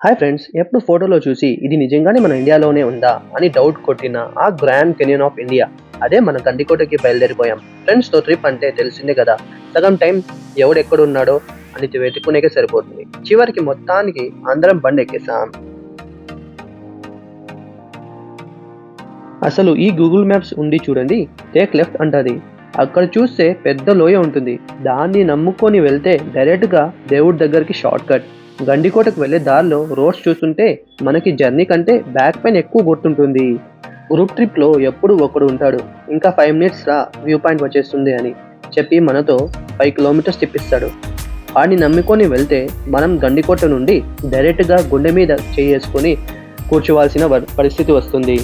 Hi friends, ఎప్పుడు ఫోటోలో చూసి ఇది నిజంగానే మన ఇండియాలోనే ఉందా అని డౌట్ కొట్టిన ఆ గ్రాండ్ కెనియన్ ఆఫ్ ఇండియా అదే మన గండికోటకి బయలుదేరిపోయాం. ఫ్రెండ్స్తో ట్రిప్ అంటే తెలిసిందే కదా, సగం టైం ఎవడెక్కడున్నాడో అని వెతుక్కునేకే సరిపోతుంది. చివరికి మొత్తానికి అందరం బండి ఎక్కేసాం. అసలు ఈ గూగుల్ మ్యాప్స్ ఉండి చూడండి, టేక్ లెఫ్ట్ అంటది. అక్కడ చూస్తే పెద్ద లోయ ఉంటుంది. దాన్ని నమ్ముకొని వెళ్తే డైరెక్ట్గా దేవుడి దగ్గరికి షార్ట్ కట్. గండికోటకు వెళ్ళే దారిలో రోడ్స్ చూస్తుంటే మనకి జర్నీ కంటే బ్యాక్ పెయిన్ ఎక్కువ గుర్తుంటుంది. గ్రూప్ ట్రిప్లో ఎప్పుడు ఒకడు ఉంటాడు, ఇంకా 5 minutes రా వ్యూ పాయింట్ వచ్చేస్తుంది అని చెప్పి మనతో 5 kilometers తిప్పిస్తాడు. వాడిని నమ్ముకొని వెళ్తే మనం గండికోట నుండి డైరెక్ట్గా గుండె మీద చేసుకొని కూర్చోవాల్సిన పరిస్థితి వస్తుంది.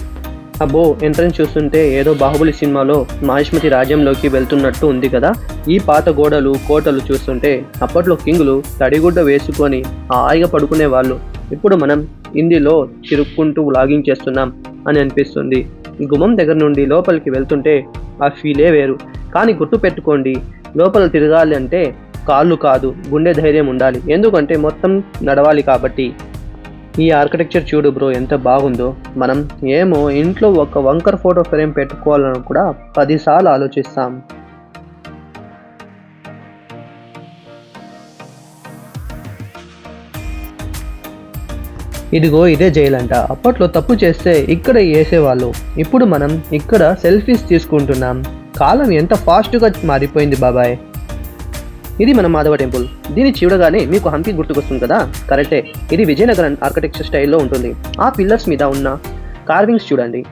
అబ్బో, ఎంట్రన్స్ చూస్తుంటే ఏదో బాహుబలి సినిమాలో మహిష్మతి రాజ్యంలోకి వెళ్తున్నట్టు ఉంది కదా. ఈ పాత గోడలు కోటలు చూస్తుంటే అప్పట్లో కింగులు తడిగుడ్డ వేసుకొని హాయిగా పడుకునే వాళ్ళు. ఇప్పుడు మనం హిందీలో చిరుక్కుంటూ వ్లాగింగ్ చేస్తున్నాం అని అనిపిస్తుంది. గుమ్మం దగ్గర నుండి లోపలికి వెళ్తుంటే ఆ ఫీలే వేరు. కానీ గుర్తు పెట్టుకోండి, లోపల తిరగాలి అంటే కాళ్ళు కాదు, గుండె ధైర్యం ఉండాలి. ఎందుకంటే మొత్తం నడవాలి కాబట్టి. ఈ ఆర్కిటెక్చర్ చూడు బ్రో, ఎంత బాగుందో. మనం ఏమో ఇంట్లో ఒక వంకర్ ఫోటో ఫ్రేమ్ పెట్టుకోవాలని కూడా 10 సార్లు ఆలోచిస్తాం. ఇదిగో ఇదే జైలు అంట. అప్పట్లో తప్పు చేస్తే ఇక్కడ వేసేవాళ్ళు. ఇప్పుడు మనం ఇక్కడ సెల్ఫీస్ తీసుకుంటున్నాం. కాలం ఎంత ఫాస్ట్గా మారిపోయింది బాబాయ్. ఇది మన మాధవ టెంపుల్. దీన్ని చూడగానే మీకు హంపి గుర్తుకొస్తుంది కదా. కరెక్టే, ఇది విజయనగరం ఆర్కిటెక్చర్ స్టైల్లో ఉంటుంది. ఆ పిల్లర్స్ మీద ఉన్న కార్వింగ్స్ చూడండి,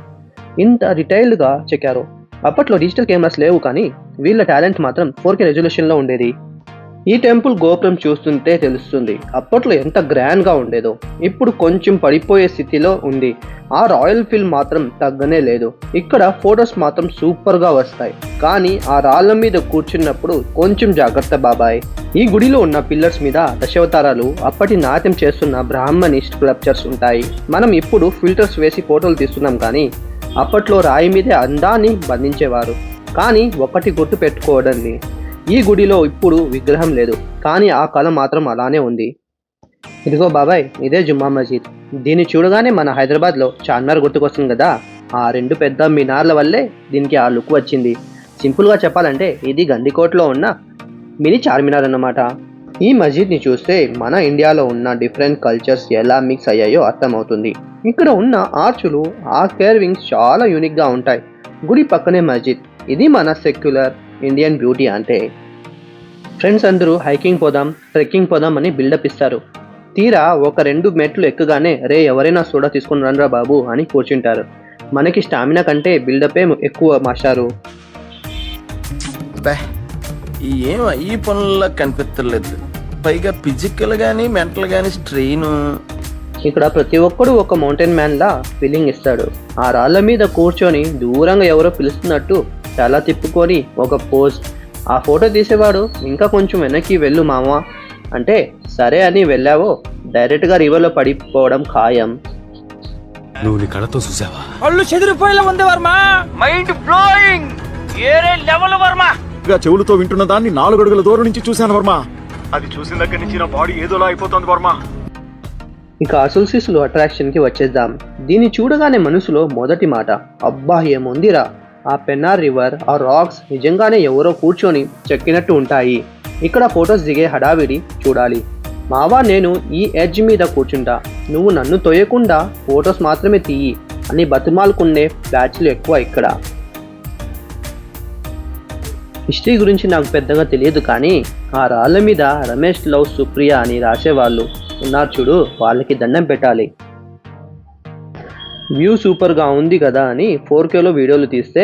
ఇంత డీటెయిల్డ్గా చెక్కారు. అప్పట్లో డిజిటల్ కెమెరాస్ లేవు, కానీ వీళ్ళ టాలెంట్ మాత్రం 4K రెజల్యూషన్లో ఉండేది. ఈ టెంపుల్ గోపురం చూస్తుంటే తెలుస్తుంది అప్పట్లో ఎంత గ్రాండ్గా ఉండేదో. ఇప్పుడు కొంచెం పడిపోయే స్థితిలో ఉంది. ఆ రాయల్ ఫీల్ మాత్రం తగ్గనే లేదు. ఇక్కడ ఫొటోస్ మాత్రం సూపర్గా వస్తాయి, కానీ ఆ రాళ్ళ మీద కూర్చున్నప్పుడు కొంచెం జాగ్రత్త బాబాయ్. ఈ గుడిలో ఉన్న పిల్లర్స్ మీద దశావతారాలు, అప్పటి నాట్యం చేస్తున్న బ్రాహ్మణిస్ట్ స్కల్ప్చర్స్ ఉంటాయి. మనం ఇప్పుడు ఫిల్టర్స్ వేసి ఫోటోలు తీస్తున్నాం, కానీ అప్పట్లో రాయి మీదే అందాన్ని బంధించేవారు. కానీ ఒకటి గుర్తు పెట్టుకోవడాన్ని, ఈ గుడిలో ఇప్పుడు విగ్రహం లేదు, కానీ ఆ కళ మాత్రం అలానే ఉంది. ఇదిగో బాబాయ్, ఇదే జుమ్మా మసీద్. దీన్ని చూడగానే మన హైదరాబాద్లో చార్మినార్ గుర్తుకొస్తుంది కదా. ఆ 2 పెద్ద మినార్ల వల్లే దీనికి ఆ లుక్ వచ్చింది. సింపుల్గా చెప్పాలంటే ఇది గండికోటలో ఉన్న మినీ చార్మినార్ అన్నమాట. ఈ మసీద్ని చూస్తే మన ఇండియాలో ఉన్న డిఫరెంట్ కల్చర్స్ ఎలా మిక్స్ అయ్యాయో అర్థమవుతుంది. ఇక్కడ ఉన్న ఆర్చులు, ఆ కేర్వింగ్స్ చాలా యూనిక్గా ఉంటాయి. గుడి పక్కనే మస్జిద్. ఇది మన సెక్యులర్ ఇండియన్ బ్యూటీ అంటే. ఫ్రెండ్స్ అందరూ హైకింగ్ పోదాం, ట్రెక్కింగ్ పోదాం అని బిల్డప్ ఇస్తారు. తీరా ఒక 2 మెట్లు ఎక్కగానే రే ఎవరైనా సోడా తీసుకుని రండ్రా బాబు అని కూర్చుంటారు. మనకి స్టామినా కంటే బిల్డపే ఎక్కువ మాస్టారు. ఏం ఈ పనుల్లో కనిపించలేదు, పైగా ఫిజికల్ గానీ మెంటల్ గానీ స్ట్రెయిన్. ఇక్కడ ప్రతి ఒక్కడు ఒక మౌంటైన్ మ్యాన్ లా ఫీలింగ్ ఇస్తాడు. ఆ రాళ్ళ మీద కూర్చొని దూరంగా ఎవరో పిలుస్తున్నట్టు చాలా తిప్పుకొని ఒక పోజ్. ఆ ఫోటో తీసేవాడు ఇంకా కొంచెం వెనక్కి వెళ్ళు మామా అంటే సరే అని వెళ్ళావో డైరెక్ట్గా రివర్లో పడిపోవడం ఖాయం. నువ్వు నీ కళ్ళతో చూసావా? అల్లు చెదిరిపోయేలా ఉంది వర్మ, మైండ్ బ్లోయింగ్, ఏరే లెవెల్ వర్మ. చెవులతో వింటున్న దాన్ని 4 అడుగుల దూరం నుంచి చూశాను వర్మ. అది చూసిన దగ్గర నుంచి నా బాడీ ఏదోలా అయిపోతుంది వర్మ. ఇక అసోసియస్లు అట్రాక్షన్కి వచ్చేద్దాం. దీన్ని చూడగానే మనసులో మొదటి మాట, అబ్బా ఏముందిరా. ఆ పెన్నార్ రివర్, ఆ రాక్స్ నిజంగానే ఎవరో కూర్చొని చెక్కినట్టు ఉంటాయి. ఇక్కడ ఫొటోస్ దిగే హడావిడి చూడాలి. మావా నేను ఈ ఎడ్జ్ మీద కూర్చుంటా, నువ్వు నన్ను తోయకుండా ఫొటోస్ మాత్రమే తీయి అని బతిమాలుకునే బ్యాచ్లు ఎక్కువ ఇక్కడ. హిస్టరీ గురించి నాకు పెద్దగా తెలియదు, కానీ ఆ రాళ్ళ మీద రమేష్ లవ్ సుప్రియ అని రాసేవాళ్ళు ఉన్నారు చూడు, వాళ్ళకి దండం పెట్టాలి. వ్యూ సూపర్గా ఉంది కదా అని 4Kలో వీడియోలు తీస్తే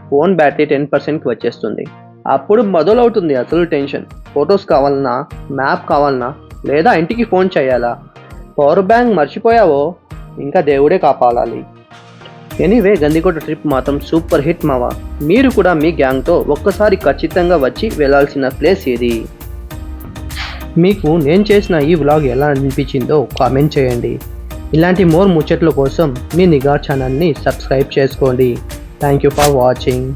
ఫోన్ బ్యాటరీ 10%కి వచ్చేస్తుంది. అప్పుడు మొదలవుతుంది అసలు టెన్షన్. ఫొటోస్ కావాలన్నా, మ్యాప్ కావాలన్నా, లేదా ఇంటికి ఫోన్ చేయాలా, పవర్ బ్యాంక్ మర్చిపోయావో ఇంకా దేవుడే కాపాడాలి. ఎనీవే, గండికోట ట్రిప్ మాత్రం సూపర్ హిట్ మావా. మీరు కూడా మీ గ్యాంగ్తో ఒక్కసారి ఖచ్చితంగా వచ్చి వెళ్ళాల్సిన ప్లేస్ ఇది. మీకు నేను చేసిన ఈ వ్లాగ్ ఎలా అనిపించిందో కామెంట్ చేయండి. ఇలాంటి మోర్ ముచ్చట్ల కోసం మీ నిఘా ఛానల్ని సబ్స్క్రైబ్ చేసుకోండి. Thank you for watching.